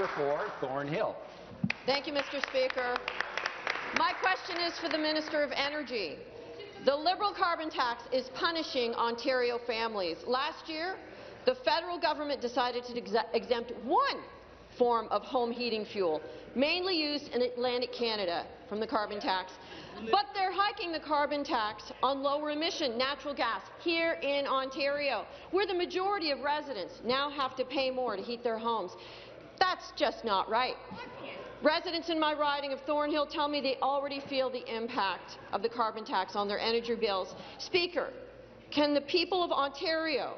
member for Thornhill. Thank you, Mr. Speaker. My question is for the Minister of Energy. The Liberal carbon tax is punishing Ontario families. Last year, the federal government decided to exempt one form of home heating fuel, mainly used in Atlantic Canada, from the carbon tax. But they're hiking the carbon tax on lower emission natural gas here in Ontario, where the majority of residents now have to pay more to heat their homes. That's just not right. Residents in my riding of Thornhill tell me they already feel the impact of the carbon tax on their energy bills. Speaker, can the people of Ontario,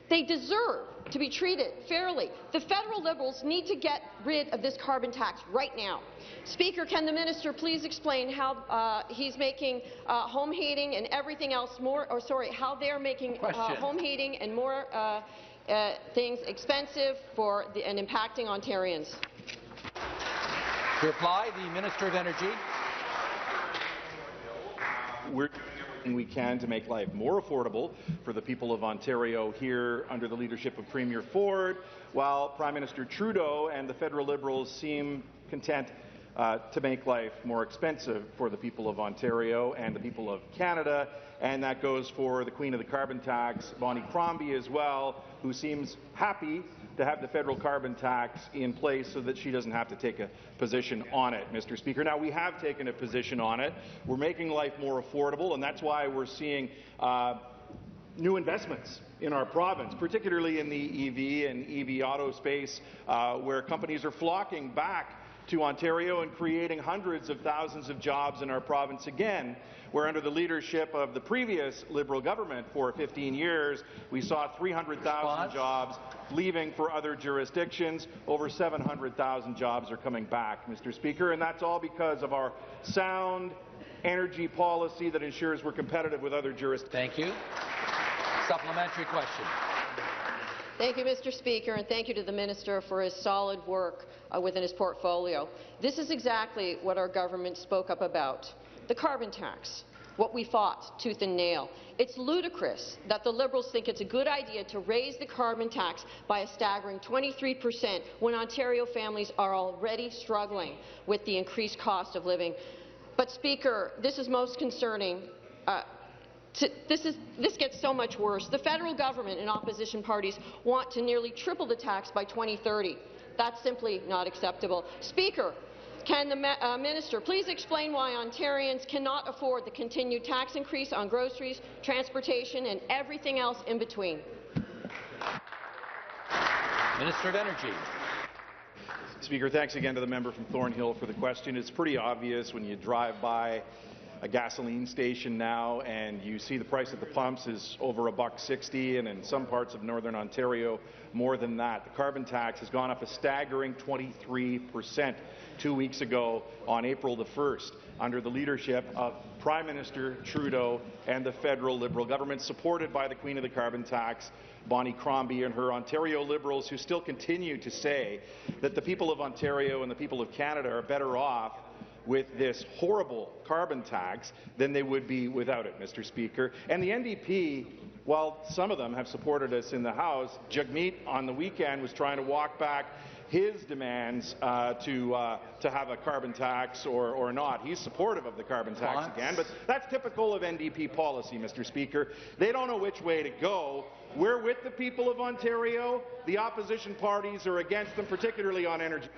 they deserve to be treated fairly. The federal Liberals need to get rid of this carbon tax right now. Speaker, can the minister please explain how he's making home heating and everything else more, or sorry, how they're making home heating and more things expensive and impacting Ontarians? To reply, the Minister of Energy. We're doing everything we can to make life more affordable for the people of Ontario here under the leadership of Premier Ford, while Prime Minister Trudeau and the federal Liberals seem content to make life more expensive for the people of Ontario and the people of Canada, and that goes for the Queen of the Carbon Tax, Bonnie Crombie, as well, who seems happy to have the federal carbon tax in place so that she doesn't have to take a position on it, Mr. Speaker. Now, we have taken a position on it. We're making life more affordable, and that's why we're seeing new investments in our province, particularly in the EV and EV auto space, where companies are flocking back to Ontario and creating hundreds of thousands of jobs in our province again, where under the leadership of the previous Liberal government for 15 years, we saw 300,000 jobs leaving for other jurisdictions. Over 700,000 jobs are coming back, Mr. Speaker, and that's all because of our sound energy policy that ensures we're competitive with other jurisdictions. Thank you. Supplementary question. Thank you, Mr. Speaker, and thank you to the Minister for his solid work within his portfolio. This is exactly what our government spoke up about, the carbon tax, what we fought tooth and nail. It's ludicrous that the Liberals think it's a good idea to raise the carbon tax by a staggering 23% when Ontario families are already struggling with the increased cost of living. But, Speaker, this is most concerning. This gets so much worse. The federal government and opposition parties want to nearly triple the tax by 2030. That's simply not acceptable. Speaker, can the minister please explain why Ontarians cannot afford the continued tax increase on groceries, transportation, and everything else in between? Minister of Energy. Speaker, thanks again to the member from Thornhill for the question. It's pretty obvious when you drive by a gasoline station now and you see the price at the pumps is over $1.60, and in some parts of Northern Ontario more than that. The carbon tax has gone up a staggering 23% 2 weeks ago on April the 1st under the leadership of Prime Minister Trudeau and the federal Liberal government, supported by the Queen of the Carbon Tax, Bonnie Crombie, and her Ontario Liberals, who still continue to say that the people of Ontario and the people of Canada are better off with this horrible carbon tax than they would be without it, Mr. Speaker. And the NDP, while some of them have supported us in the House, Jagmeet on the weekend was trying to walk back his demands to have a carbon tax or not. He's supportive of the carbon tax again, but that's typical of NDP policy, Mr. Speaker. They don't know which way to go. We're with the people of Ontario. The opposition parties are against them, particularly on energy.